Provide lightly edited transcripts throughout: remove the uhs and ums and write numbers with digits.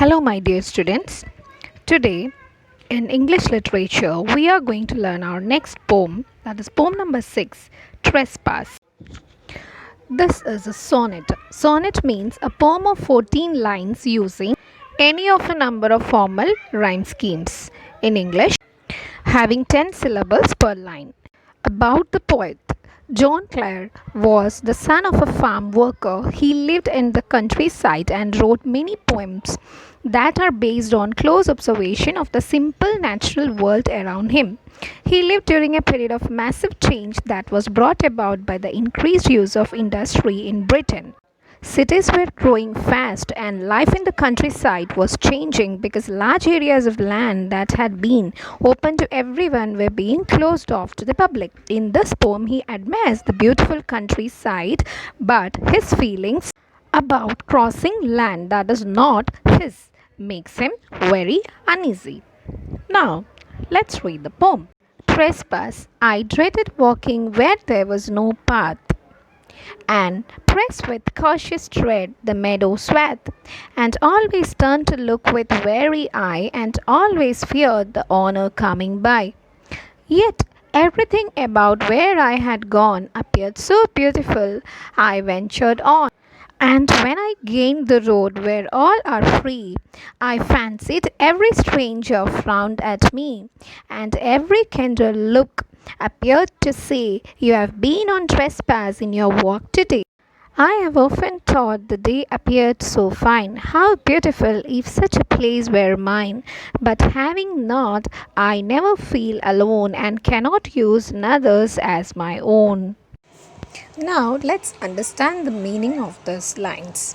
Hello, my dear students. Today, in English literature, we are going to learn our next poem, that is poem number 6, Trespass. This is a sonnet. Sonnet means a poem of 14 lines using any of a number of formal rhyme schemes. In English, having 10 syllables per line. About the poet. John Clare was the son of a farm worker. He lived in the countryside and wrote many poems that are based on close observation of the simple natural world around him. He lived during a period of massive change that was brought about by the increased use of industry in Britain. Cities were growing fast, and life in the countryside was changing because large areas of land that had been open to everyone were being closed off to the public. In this poem, he admires the beautiful countryside, but his feelings about crossing land that is not his makes him very uneasy. Now, let's read the poem. Trespass. I dreaded walking where there was no path and pressed with cautious tread the meadow swath, and always turned to look with wary eye, and always feared the owner coming by. Yet everything about where I had gone appeared so beautiful, I ventured on. And when I gained the road where all are free, I fancied every stranger frowned at me, and every kindred look appeared to say, "You have been on trespass in your walk today." I have often thought the day appeared so fine, how beautiful if such a place were mine. But having not, I never feel alone and cannot use another's as my own. Now let's understand the meaning of these lines.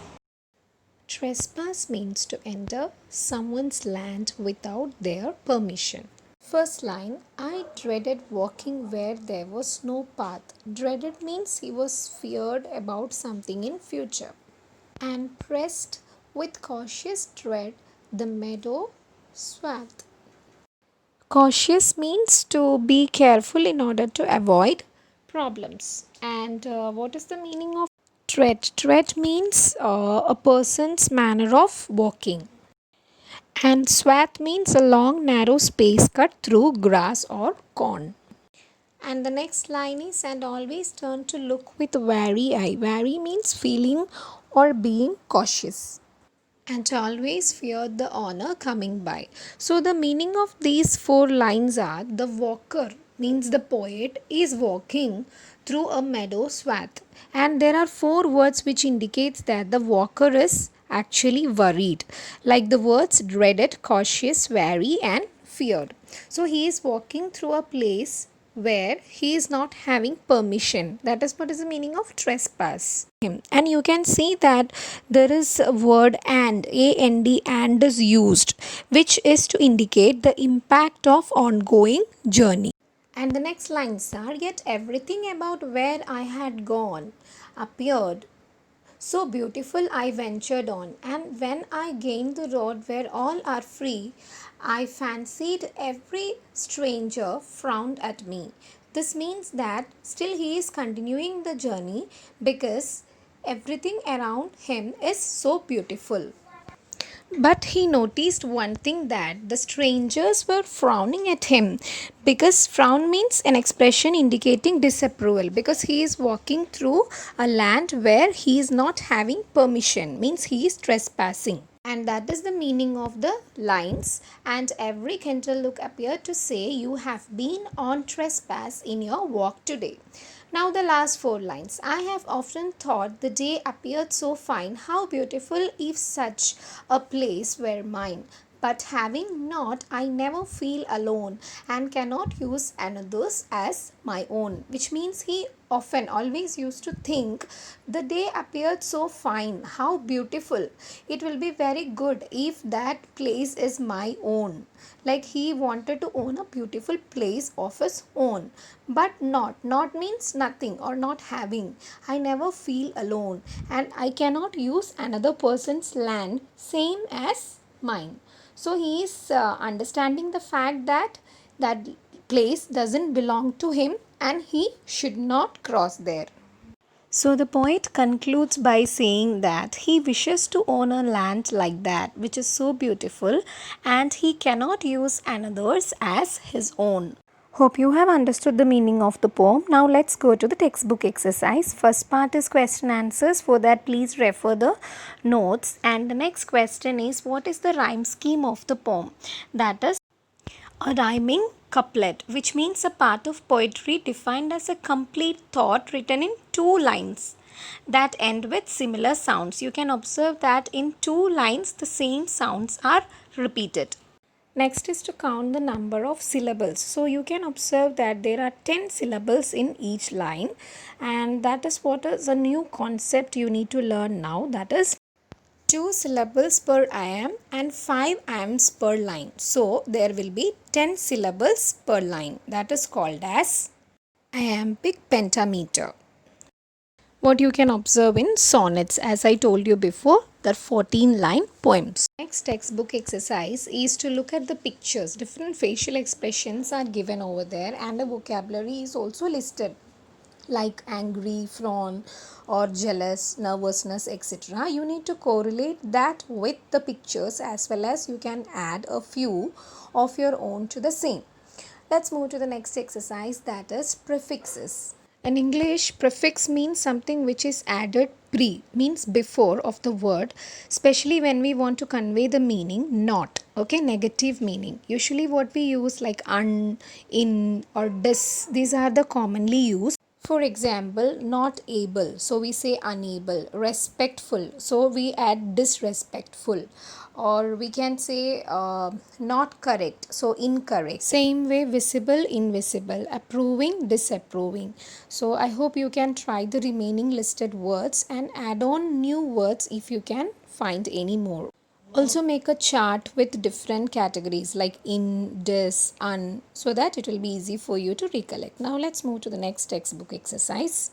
Trespass means to enter someone's land without their permission. First line, I dreaded walking where there was no path. Dreaded means he was feared about something in future. And pressed with cautious tread the meadow swath. Cautious means to be careful in order to avoid problems. And what is the meaning of tread? Tread means a person's manner of walking. And swath means a long narrow space cut through grass or corn. And the next line is, and always turn to look with wary eye. Wary means feeling or being cautious. And always feared the honor coming by. So the meaning of these four lines are, the walker means the poet is walking through a meadow swath, and there are four words which indicates that the walker is actually worried, like the words dreaded, cautious, wary and feared. So he is walking through a place where he is not having permission. That is what is the meaning of trespass. And you can see that there is a word and is used, which is to indicate the impact of ongoing journey. And the next lines are, yet everything about where I had gone appeared so beautiful, I ventured on, and when I gained the road where all are free, I fancied every stranger frowned at me. This means that still he is continuing the journey because everything around him is so beautiful. But he noticed one thing, that the strangers were frowning at him, because frown means an expression indicating disapproval, because he is walking through a land where he is not having permission, means he is trespassing. And that is the meaning of the lines. And every kindred look appeared to say, you have been on trespass in your walk today. Now the last four lines. I have often thought the day appeared so fine, how beautiful if such a place were mine. But having not, I never feel alone and cannot use another's as my own. Which means he often always used to think the day appeared so fine, how beautiful. It will be very good if that place is my own. Like he wanted to own a beautiful place of his own, but not means nothing or not having. I never feel alone and I cannot use another person's land same as mine. So he is understanding the fact that place doesn't belong to him and he should not cross there. So the poet concludes by saying that he wishes to own a land like that, which is so beautiful, and he cannot use another's as his own. Hope you have understood the meaning of the poem. Now let's go to the textbook exercise. First part is question answers. For that, please refer the notes. And the next question is, what is the rhyme scheme of the poem? That is a rhyming couplet, which means a part of poetry defined as a complete thought written in two lines that end with similar sounds. You can observe that in two lines the same sounds are repeated. Next is to count the number of syllables. So you can observe that there are 10 syllables in each line, and that is what is a new concept you need to learn now. That is 2 syllables per iamb and 5 iambs per line. So there will be 10 syllables per line. That is called as iambic pentameter. What you can observe in sonnets, as I told you before, the 14-line poems. Next textbook exercise is to look at the pictures. Different facial expressions are given over there, and a vocabulary is also listed, like angry, frown, or jealous, nervousness, etc. You need to correlate that with the pictures, as well as you can add a few of your own to the same. Let's move to the next exercise, that is prefixes. In English, prefix means something which is added means before of the word, especially when we want to convey the meaning not, okay, negative meaning. Usually what we use like un, in, or dis, these are the commonly used. For example, not able, so we say unable. Respectful, so we add disrespectful. Or we can say not correct, so incorrect. Same way, visible, invisible, approving, disapproving. So I hope you can try the remaining listed words and add on new words if you can find any more. Also make a chart with different categories like in, dis, un, so that it will be easy for you to recollect. Now let's move to the next textbook exercise.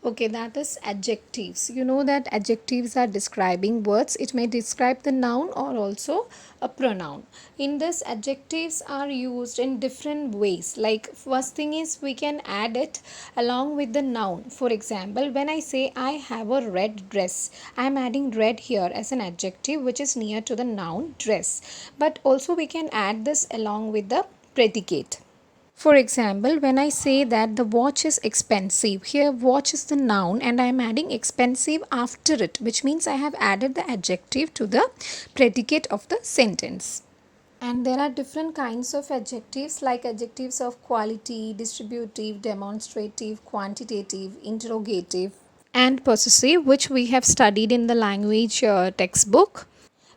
Okay, that is adjectives. You know that adjectives are describing words. It may describe the noun or also a pronoun. In this, adjectives are used in different ways. Like first thing is we can add it along with the noun. For example, when I say I have a red dress, I am adding red here as an adjective which is near to the noun dress. But also we can add this along with the predicate. For example, when I say that the watch is expensive, here watch is the noun and I am adding expensive after it, which means I have added the adjective to the predicate of the sentence. And there are different kinds of adjectives, like adjectives of quality, distributive, demonstrative, quantitative, interrogative, and possessive, which we have studied in the language textbook.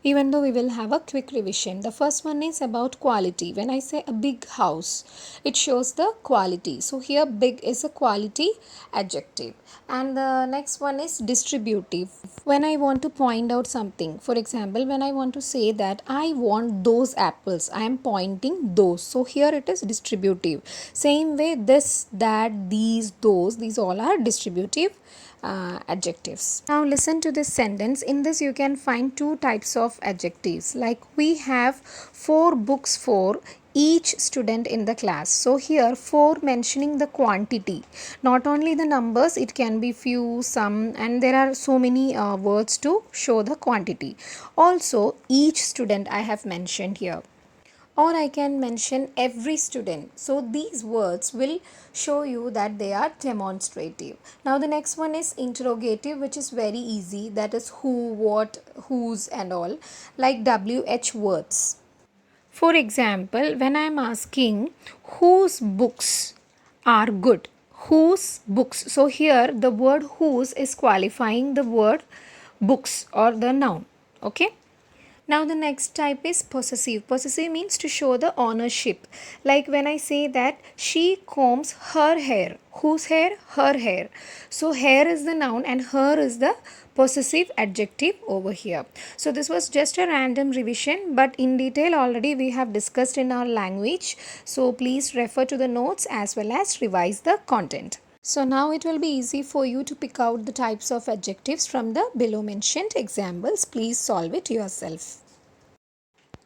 Even though we will have a quick revision. The first one is about quality. When I say a big house, it shows the quality. So here big is a quality adjective. And the next one is distributive. When I want to point out something, for example, when I want to say that I want those apples, I am pointing those. So here it is distributive. Same way, this, that, these all are distributive adjectives. Now listen to this sentence. In this you can find two types of adjectives, like we have 4 books for each student in the class. So here 4 mentioning the quantity, not only the numbers, it can be few, some, and there are so many words to show the quantity. Also each student I have mentioned here, or I can mention every student. So these words will show you that they are demonstrative. Now the next one is interrogative, which is very easy. That is who, what, whose and all, like WH words. For example, when I am asking whose books are good, whose books. So here the word whose is qualifying the word books or the noun. Okay. Now the next type is possessive. Possessive means to show the ownership. Like when I say that she combs her hair. Whose hair? Her hair. So hair is the noun and her is the possessive adjective over here. So this was just a random revision, but in detail already we have discussed in our language. So please refer to the notes as well as revise the content. So now it will be easy for you to pick out the types of adjectives from the below mentioned examples. Please solve it yourself.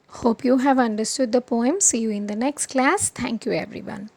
Hope you have understood the poem. See you in the next class. Thank you everyone.